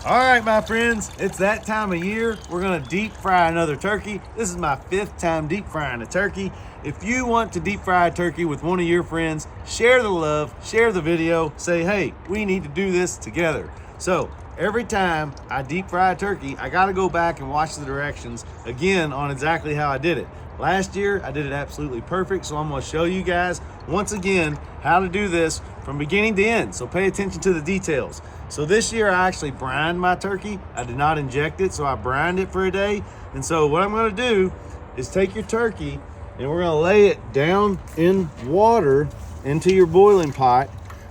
All right, my friends, it's that time of year. We're gonna deep fry another turkey. This is my 5th time deep frying a turkey. If you want to deep fry a turkey with one of your friends, share the love, share the video, say, hey, we need to do this together. So every time I deep fry a turkey, I gotta go back and watch the directions again on exactly how I did it. Last year, I did it absolutely perfect, so I'm gonna show you guys once again how to do this from beginning to end, so pay attention to the details. So this year I actually brined my turkey. I did not inject it, so I brined it for a day. And so what I'm gonna do is take your turkey and we're gonna lay it down in water into your boiling pot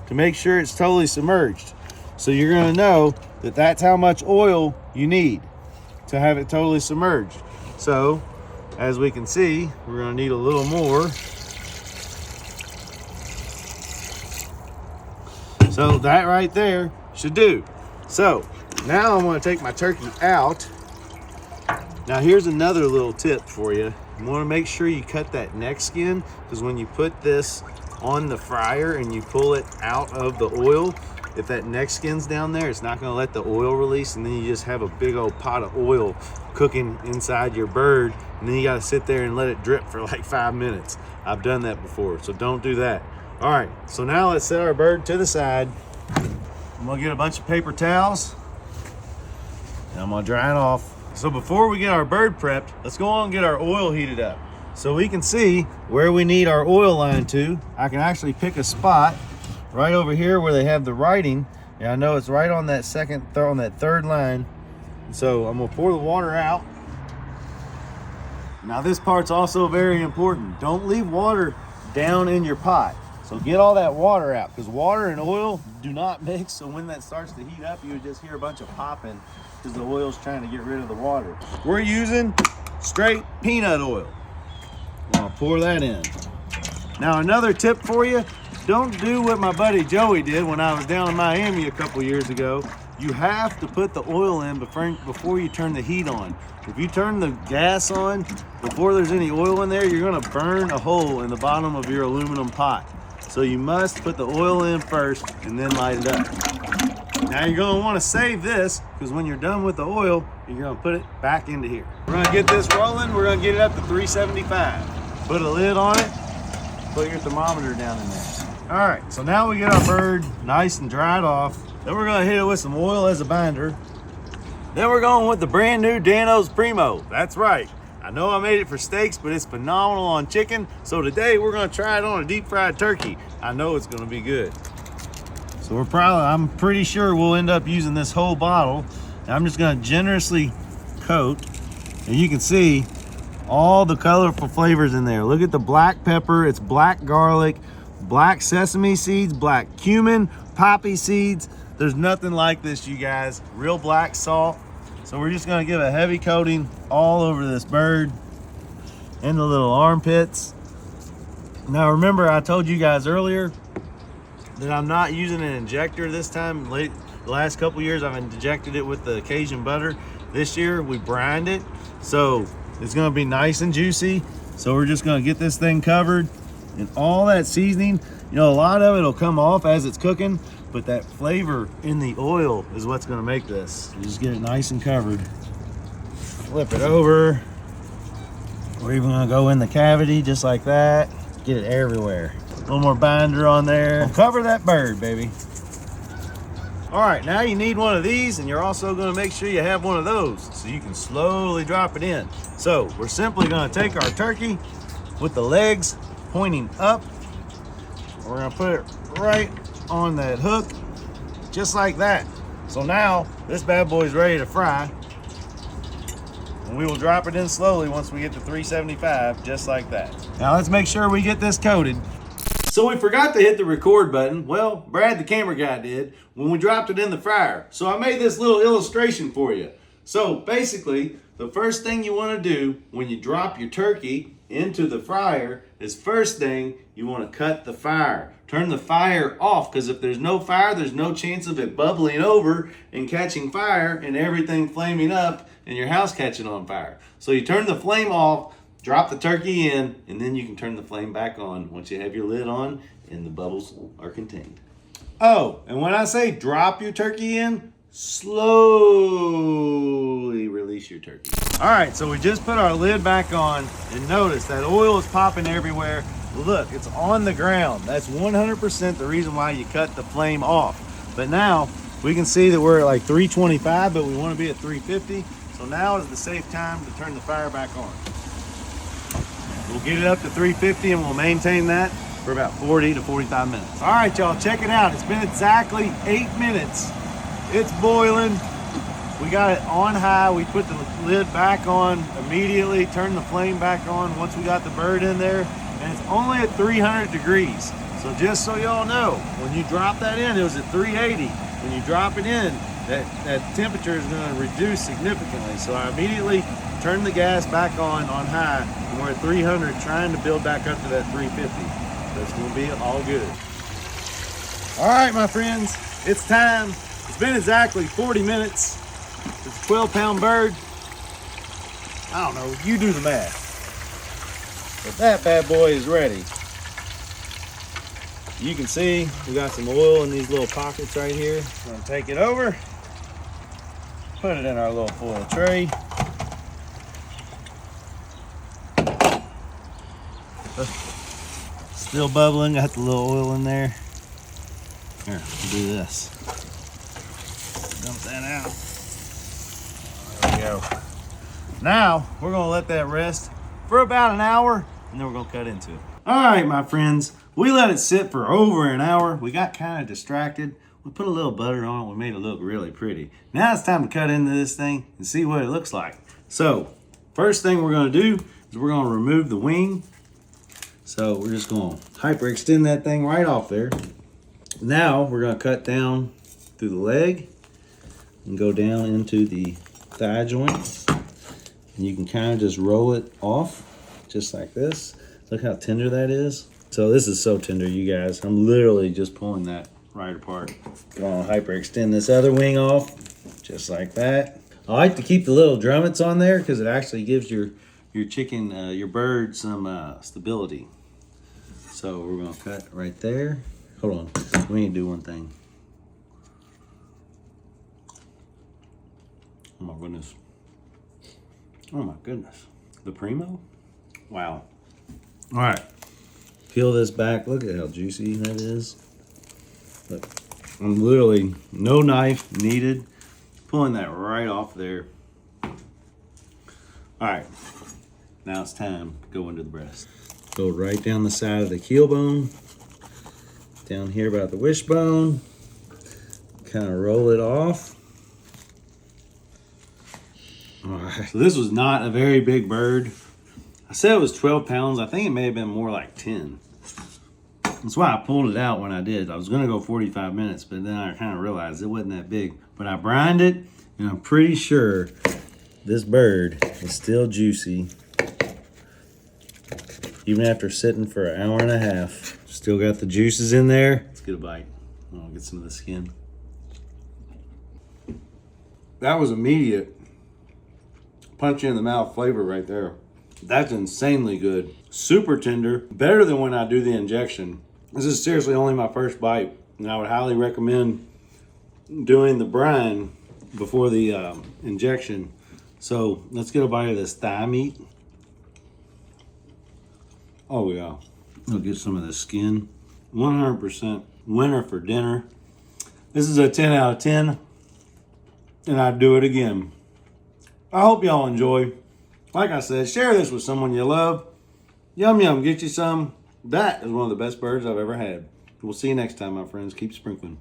to make sure it's totally submerged. So you're gonna know that that's how much oil you need to have it totally submerged. So as we can see, we're gonna need a little more. So that right there should do. So now I'm gonna take my turkey out. Now here's another little tip for you. You wanna make sure you cut that neck skin, because when you put this on the fryer and you pull it out of the oil, if that neck skin's down there, it's not gonna let the oil release, and then you just have a big old pot of oil cooking inside your bird, and then you gotta sit there and let it drip for like 5 minutes. I've done that before, so don't do that. All right, so now let's set our bird to the side. I'm gonna get a bunch of paper towels and I'm gonna dry it off. So before we get our bird prepped, let's go on and get our oil heated up. So we can see where we need our oil line to. I can actually pick a spot right over here where they have the writing. And I know it's right on that on that third line. So I'm gonna pour the water out. Now this part's also very important. Don't leave water down in your pot. So get all that water out, because water and oil do not mix. So when that starts to heat up, you would just hear a bunch of popping because the oil's trying to get rid of the water. We're using straight peanut oil. I'm gonna pour that in. Now another tip for you, don't do what my buddy Joey did when I was down in Miami a couple years ago. You have to put the oil in before you turn the heat on. If you turn the gas on before there's any oil in there, you're gonna burn a hole in the bottom of your aluminum pot. So you must put the oil in first and then light it up. Now you're gonna wanna save this, because when you're done with the oil, you're gonna put it back into here. We're gonna get this rolling. We're gonna get it up to 375. Put a lid on it, put your thermometer down in there. All right, so now we get our bird nice and dried off. Then we're gonna hit it with some oil as a binder. Then we're going with the brand new Dan-O's Primo. That's right. I know I made it for steaks, but it's phenomenal on chicken. So today we're gonna try it on a deep fried turkey. I know it's gonna be good. So I'm pretty sure we'll end up using this whole bottle. And I'm just gonna generously coat. And you can see all the colorful flavors in there. Look at the black pepper, it's black garlic, black sesame seeds, black cumin, poppy seeds. There's nothing like this, you guys. Real black salt. So we're just gonna give a heavy coating all over this bird and the little armpits. Now remember, I told you guys earlier that I'm not using an injector this time. The last couple years I've injected it with the Cajun butter. This year we brined it, so it's gonna be nice and juicy. So we're just gonna get this thing covered and all that seasoning. You know, a lot of it will come off as it's cooking, but that flavor in the oil is what's gonna make this. You just get it nice and covered. Flip it over. We're even gonna go in the cavity just like that. Get it everywhere. A little more binder on there. We'll cover that bird, baby. All right, now you need one of these, and you're also gonna make sure you have one of those so you can slowly drop it in. So we're simply gonna take our turkey with the legs pointing up. We're gonna put it right on that hook, just like that. So now this bad boy is ready to fry, and we will drop it in slowly once we get to 375, just like that. Now let's make sure we get this coated. So we forgot to hit the record button. Well, Brad the camera guy did when we dropped it in the fryer. So I made this little illustration for you. So basically, the first thing you want to do when you drop your turkey into the fryer is, first thing, you want to cut the fire. Turn the fire off, because if there's no fire, there's no chance of it bubbling over and catching fire and everything flaming up and your house catching on fire. So you turn the flame off, drop the turkey in, and then you can turn the flame back on once you have your lid on and the bubbles are contained. Oh, and when I say drop your turkey in, slowly release your turkey. All right, so we just put our lid back on, and notice that oil is popping everywhere. Look, it's on the ground. That's 100% the reason why you cut the flame off. But now we can see that we're at like 325, but we want to be at 350. So now is the safe time to turn the fire back on. We'll get it up to 350 and we'll maintain that for about 40 to 45 minutes. All right, y'all, check it out. It's been exactly 8 minutes. It's boiling. We got it on high. We put the lid back on immediately, turned the flame back on once we got the bird in there, and it's only at 300 degrees. So just so y'all know, when you drop that in, it was at 380. When you drop it in, that temperature is going to reduce significantly. So I immediately turned the gas back on high, and we're at 300, trying to build back up to that 350. So it's going to be all good. All right, my friends, it's time. It's been exactly 40 minutes. It's a 12-pound bird. I don't know, you do the math. But that bad boy is ready. You can see we got some oil in these little pockets right here. I'm gonna take it over, put it in our little foil tray. Still bubbling, got the little oil in there. Here, we'll do this. Dump that out. There we go. Now, we're gonna let that rest for about an hour, and then we're gonna cut into it. All right, my friends, we let it sit for over an hour. We got kind of distracted. We put a little butter on it. We made it look really pretty. Now it's time to cut into this thing and see what it looks like. So, first thing we're gonna do is we're gonna remove the wing. So we're just gonna hyperextend that thing right off there. Now we're gonna cut down through the leg and go down into the thigh joint. And you can kind of just roll it off just like this. Look how tender that is. So this is so tender, you guys. I'm literally just pulling that right apart. Gonna hyperextend this other wing off just like that. I like to keep the little drummets on there because it actually gives your chicken, your bird some stability. So we're gonna cut right there. Hold on, we need to do one thing. Oh my goodness. Oh my goodness. The Primo? Wow. All right, peel this back. Look at how juicy that is. Look, I'm literally, no knife needed. Pulling that right off there. All right, now it's time to go into the breast. Go right down the side of the keel bone, down here about the wishbone, kind of roll it off. All right, so this was not a very big bird. I said it was 12 pounds. I think it may have been more like 10. That's why I pulled it out when I did. I was gonna go 45 minutes, but then I kind of realized it wasn't that big. But I brined it, and I'm pretty sure this bird is still juicy. Even after sitting for an hour and a half. Still got the juices in there. Let's get a bite. I'll get some of the skin. That was immediate. Punch you in the mouth flavor right there. That's insanely good. Super tender. Better than when I do the injection. This is seriously only my first bite, and I would highly recommend doing the brine before the injection. So let's get a bite of this thigh meat. Oh yeah. I'll get some of the skin. 100% winner for dinner. This is a 10 out of 10, and I'd do it again. I hope y'all enjoy. Like I said, share this with someone you love. Yum yum, get you some. That is one of the best birds I've ever had. We'll see you next time, my friends. Keep sprinkling.